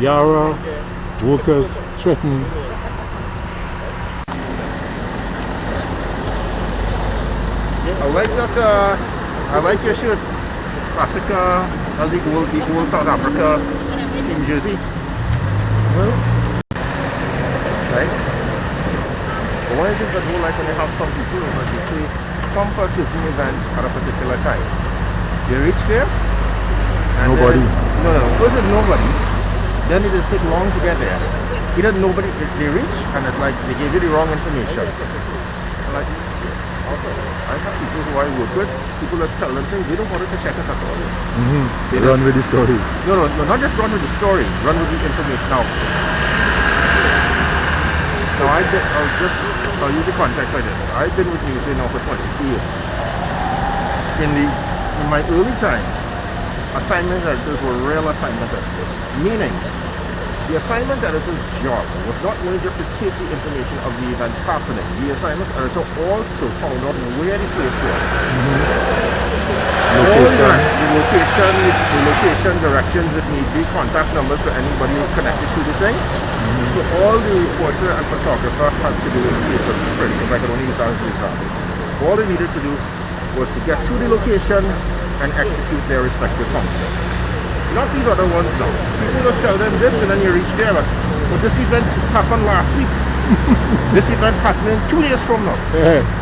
YARA workers threatened. I like your shirt. Classic, as the whole South Africa team jersey. Well, right? But one of the things I don't like when you have some people that you say, come for a certain event at a particular time. They reach there. And Nobody. No. First there's nobody. Then it just take long to get there. Either nobody, they reach, and it's like they gave you the wrong information. Like, I have people who I work with, people that tell them things, they don't bother to check us at all. They run with the story. No, not just run with the story, run with the information. Now I'll just tell you the context like this. I've been with music now for 22 years. In my early times, assignment editors were real assignment editors, meaning the assignment editor's job was not only just to take the information of the events happening, the assignment editor also found out where the place was. The location, directions if need be, contact numbers for anybody connected to the thing. So all the reporter and photographer had to do in the case of print, because I could only use that as an example. All they needed to do was to get to the location and execute their respective functions. Not these other ones now. People just tell them this and then you reach there, but this event happened last week. This event happening 2 days from now.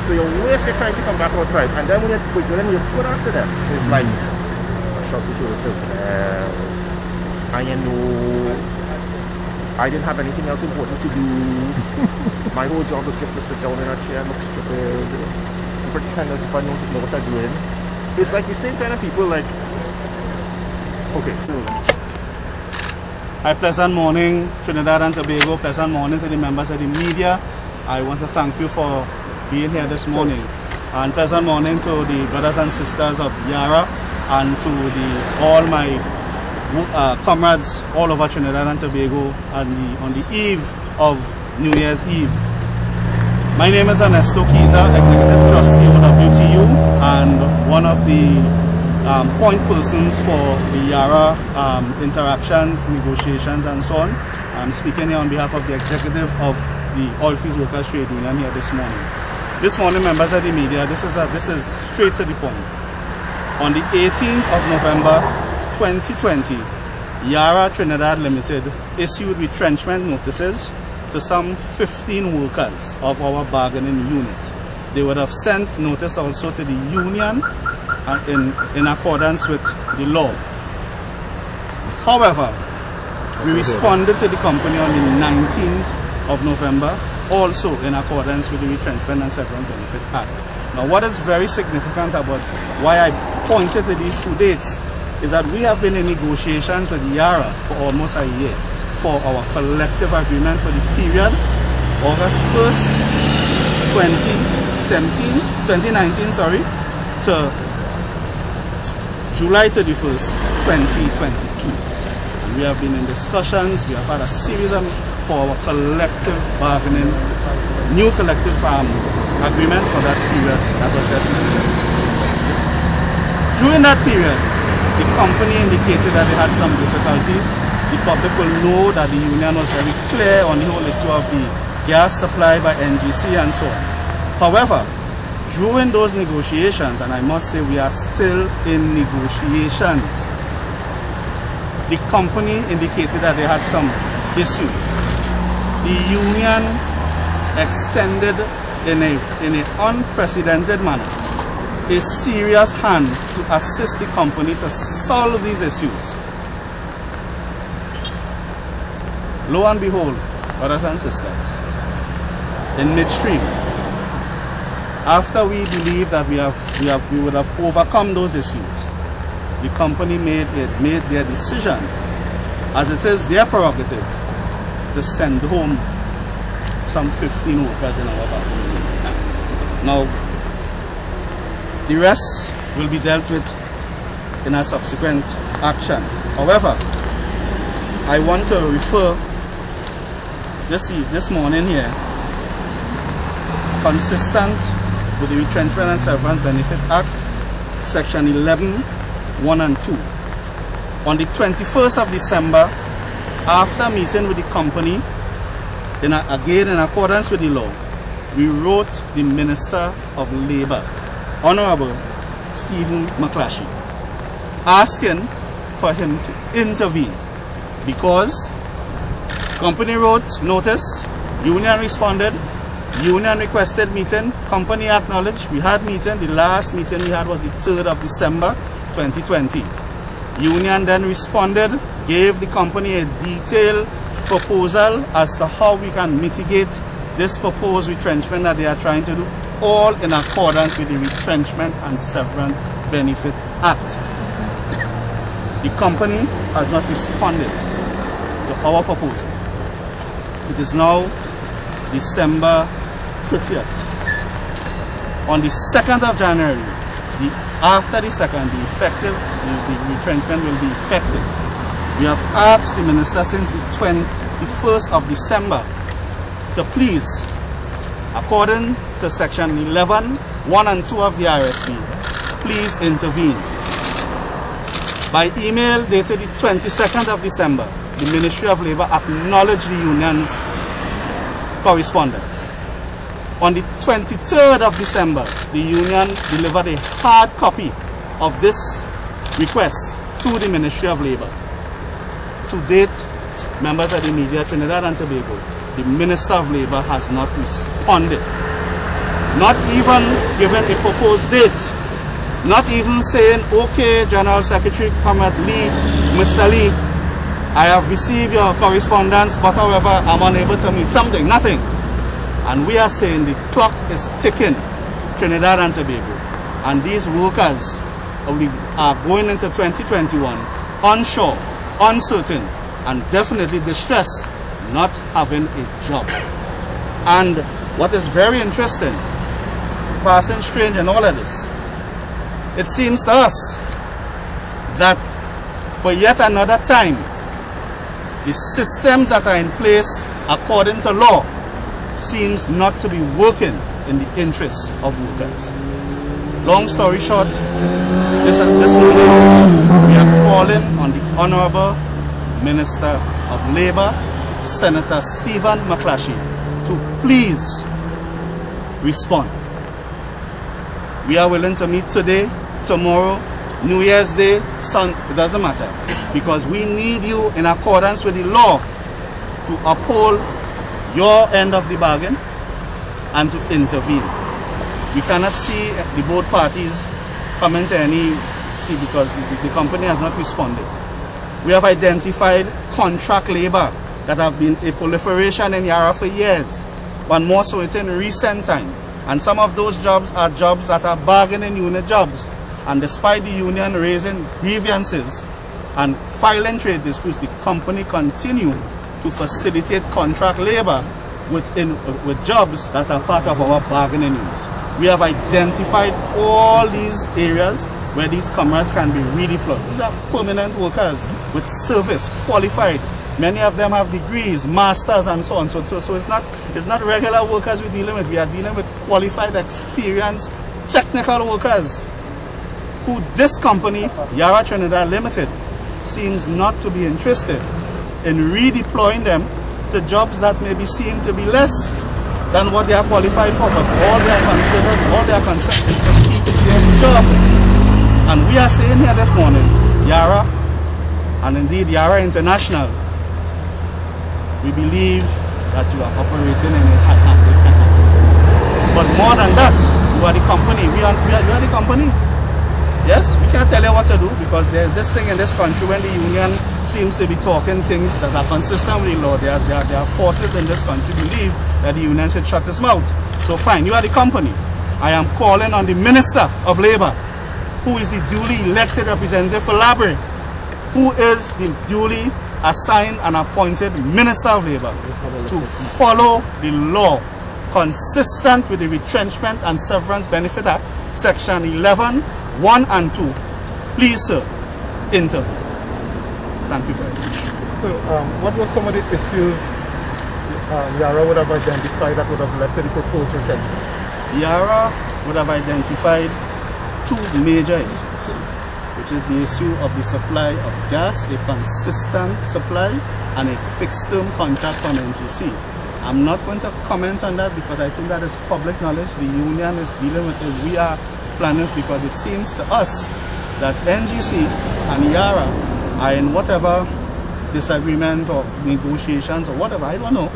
So you waste your time to come back outside, and then when you put after them, it's like a shot to show yourself. I know I didn't have anything else important to do. My whole job was just to sit down in a chair and look stupid and pretend as if I know what I'm doing. It's like the same kind of people like. Okay. Hi, pleasant morning, Trinidad and Tobago. Pleasant morning to the members of the media. I want to thank you for being here this morning. And pleasant morning to the brothers and sisters of YARA and to all my comrades all over Trinidad and Tobago on the eve of New Year's Eve. My name is Ernesto Kiza, Executive Trustee OWTU, and one of the point persons for the YARA interactions, negotiations, and so on. I'm speaking here on behalf of the executive of the Oilfields Workers Trade Union here this morning. This morning, members of the media, this is straight to the point. On the 18th of November 2020, YARA Trinidad Limited issued retrenchment notices to some 15 workers of our bargaining unit. They would have sent notice also to the union in accordance with the law. However, we responded to the company on the 19th of November, also in accordance with the Retrenchment and Severance Benefit Act. Now, what is very significant about why I pointed to these two dates is that we have been in negotiations with YARA for almost a year for our collective agreement for the period August 1st, 2019, to July 31st, 2022. And we have been in discussions, we have had a series of for our collective bargaining, new collective agreement for that period that was just mentioned. During that period, the company indicated that they had some difficulties. The public will know that the union was very clear on the whole issue of the gas supply by NGC and so on. However, during those negotiations, and I must say we are still in negotiations, the company indicated that they had some issues. The union extended in an unprecedented manner a serious hand to assist the company to solve these issues. Lo and behold, brothers and sisters, in midstream, after we believe that we would have overcome those issues, the company made their decision, as it is their prerogative, to send home some 15 workers in our bargaining unit. Now, the rest will be dealt with in a subsequent action. However, I want to refer this morning here, consistent with the Retrenchment and Severance Benefit Act, Section 11, 1 and 2. On the 21st of December after meeting with the company, again in accordance with the law, we wrote the Minister of Labour, Honorable Stephen McClashy, asking for him to intervene because company wrote notice, union responded, union requested meeting, company acknowledged, we had meeting, the last meeting we had was the 3rd of December 2020. Union then responded, gave the company a detailed proposal as to how we can mitigate this proposed retrenchment that they are trying to do, all in accordance with the Retrenchment and Severance Benefit Act. The company has not responded to our proposal. It is now December 30th. On the 2nd of January, after the 2nd, the retrenchment will be effective. We have asked the minister since the 21st of December to please, according to section 11, 1 and 2 of the RSP, please intervene. By email dated the 22nd of December, the Ministry of Labour acknowledged the union's correspondence. On the 23rd of December, the union delivered a hard copy of this request to the Ministry of Labour. To date, members of the media, Trinidad and Tobago, the Minister of Labour has not responded. Not even given a proposed date. Not even saying, okay, General Secretary Comrade Lee, Mr. Lee, I have received your correspondence, but however, I'm unable to meet something, nothing. And we are saying the clock is ticking, Trinidad and Tobago. And these workers are going into 2021 unsure, uncertain, and definitely distressed, not having a job. And what is very interesting, passing strange in all of this, it seems to us that for yet another time, the systems that are in place according to law seems not to be working in the interests of workers. Long story short, this morning we are calling on the Honorable Minister of Labour, Senator Stephen McClashy, to please respond. We are willing to meet today, tomorrow, New Year's Day, it doesn't matter, because we need you in accordance with the law to uphold your end of the bargain and to intervene. We cannot see the both parties coming to any because the company has not responded. We have identified contract labor that have been a proliferation in YARA for years, but more so in recent time. And some of those jobs are jobs that are bargaining unit jobs. And despite the union raising grievances and filing trade disputes, the company continue to facilitate contract labor with jobs that are part of our bargaining unit. We have identified all these areas where these comrades can be redeployed. These are permanent workers with service, qualified. Many of them have degrees, masters, and so on. So it's not regular workers we're dealing with. We are dealing with qualified, experienced, technical workers who this company, YARA Trinidad Limited, seems not to be interested in redeploying them to jobs that may be seen to be less than what they are qualified for, but all they are concerned is to keep their job. And we are saying here this morning, YARA, and indeed YARA International, we believe that you are operating in a high-handed manner. But more than that, you are the company. You are the company. Yes, we can't tell you what to do because there's this thing in this country when the union seems to be talking things that are consistent with the law. There are forces in this country who believe that the union should shut its mouth. So fine, you are the company. I am calling on the Minister of Labour, who is the duly elected representative for Labour, who is the duly assigned and appointed Minister of Labour, to follow the law consistent with the Retrenchment and Severance Benefit Act, Section 11, 1 and 2. Please, sir, intervene. Thank you very much. So, what were some of the issues YARA would have identified that would have led to the proposed retrenchment? YARA would have identified two major issues. which is the issue of the supply of gas, a consistent supply, and a fixed term contract from NGC. I'm not going to comment on that because I think that is public knowledge. The union is dealing with this. We are planning, because it seems to us that NGC and YARA are in whatever disagreement or negotiations or whatever, I don't know,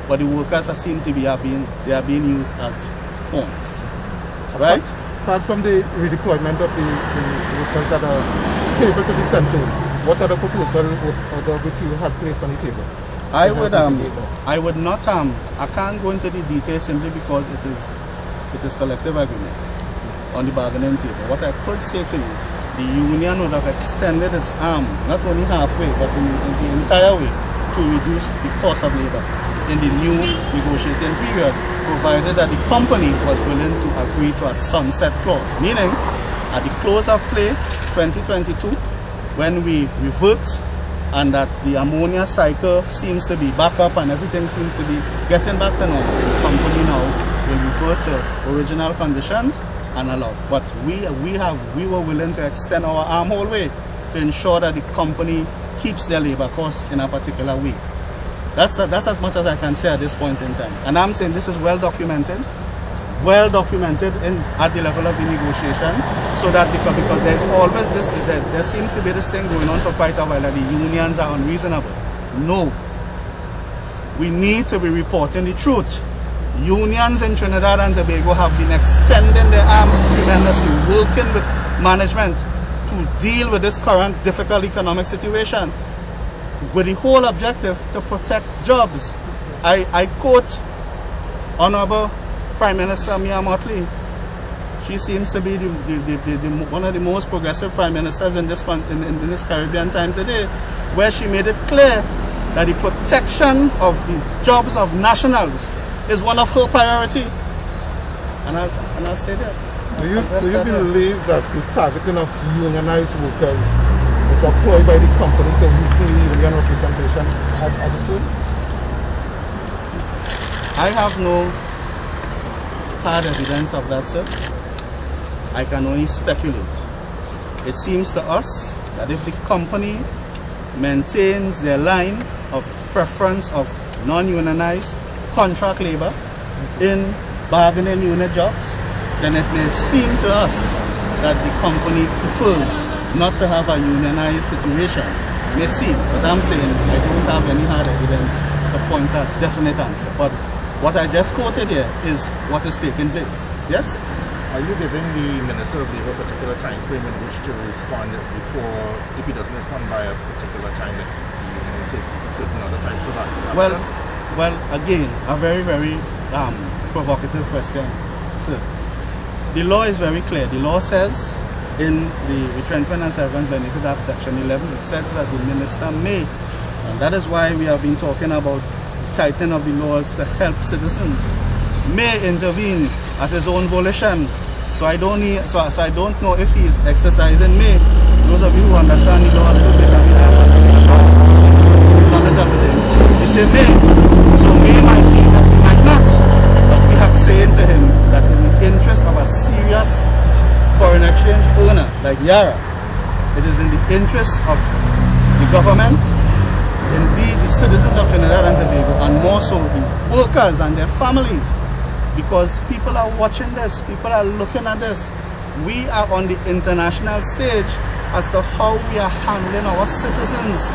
but the workers seem to be they are being used as pawns, right? Apart from the redeployment of the workers that are tabled to be sent to, what other proposal would OWTU have placed on the table? I would not I can't go into the details simply because it is collective agreement on the bargaining table. What I could say to you, the union would have extended its arm not only halfway but in the entire way to reduce the cost of labor in the new negotiating period, provided that the company was willing to agree to a sunset clause, meaning at the close of play 2022, when we revert and that the ammonia cycle seems to be back up and everything seems to be getting back to normal, the company now will revert to original conditions and allow. But we were willing to extend our arm whole way to ensure that the company keeps their labor costs in a particular way. That's as much as I can say at this point in time. And I'm saying this is well documented at the level of the negotiation, so that because there's always this, there seems to be this thing going on for quite a while that the unions are unreasonable. No. We need to be reporting the truth. Unions in Trinidad and Tobago have been extending their arm tremendously, working with management to deal with this current difficult economic situation with the whole objective to protect jobs. I quote Honorable Prime Minister Mia Motley. She seems to be one of the most progressive prime ministers in this Caribbean time today, where she made it clear that the protection of the jobs of nationals is one of her priority. And I'll say that. Do you believe that the targeting of unionized workers is a ploy by the company to weaken the union representation as a whole? I have no hard evidence of that, sir. I can only speculate. It seems to us that if the company maintains their line of preference of non-unionized contract labor in bargaining unit jobs, then it may seem to us that the company prefers not to have a unionized situation. May seem, but I'm saying I don't have any hard evidence to point at definite answer. But what I just quoted here is what is taking place. Yes? Are you giving the Minister of Labor a particular time frame in which to respond before, if he doesn't respond by a particular time, that you will take a certain other time to that? Well, again, a very, very provocative question, sir. The law is very clear. The law says in the Retrenchment and Severance Benefit Act, Section 11, it says that the minister may, and that is why we have been talking about tightening of the laws to help citizens, may intervene at his own volition. So I don't know if he is exercising may. Those of you who understand the law a little bit, knowledge of the thing, they say may. So may might be that he might not. But we have saying to him that in the interest of a serious foreign exchange owner like YARA, it is in the interest of the government, indeed the citizens of Trinidad and Tobago, and more so the workers and their families, because people are watching this, people are looking at this. We are on the international stage as to how we are handling our citizens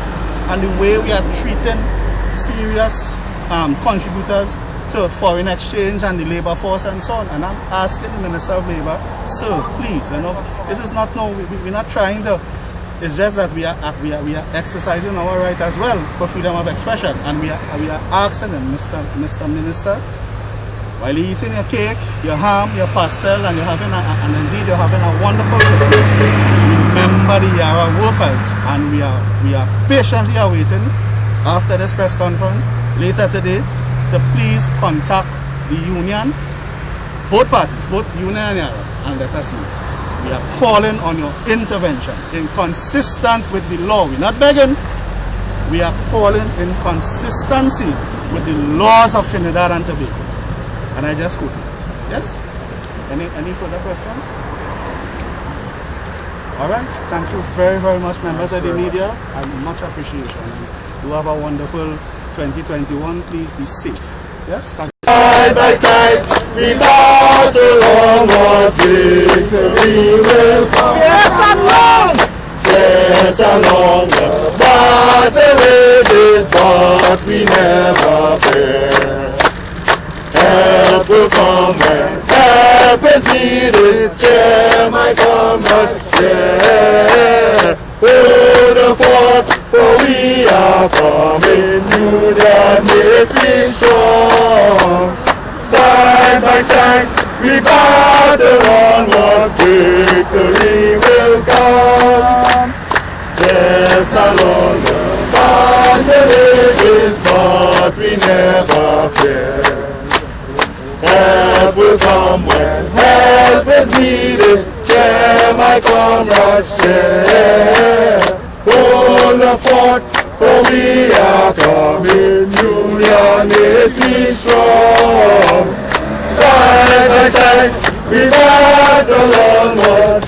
and the way we are treating serious contributors to foreign exchange and the labor force and so on. And I'm asking the Minister of Labor, sir, please, this is not, we're not trying to, it's just that we are exercising our right as well for freedom of expression, and we are asking them, Mr. Minister, while you're eating your cake, your ham, your pastel, and indeed you're having a wonderful Christmas, remember the YARA workers, and we are patiently awaiting after this press conference later today to please contact the union, both parties, both union and YARA, and let us meet. We are calling on your intervention inconsistent with the law. We're not begging. We are calling in consistency with the laws of Trinidad and Tobago. And I just quoted it. Yes? Any further questions? All right. Thank you very, very much, members of the media, and much appreciation. You have a wonderful 2021. Please be safe. Yes. Thank you. Side by side, we battle onward, victory will come. Yes, and long! Yes, and long, the battle rages, but we never fear. Help will come when help is needed. Share my comrades, share. Hold the fort, for we are coming. Union makes me strong. Side by side, we battle onward. Victory will come. Yes, along the battle rages, but we never fear. Help will come when help is needed. Share my comrades, share. Hold the fort, for we are coming. Union makes me strong. Side by side, we battle onward.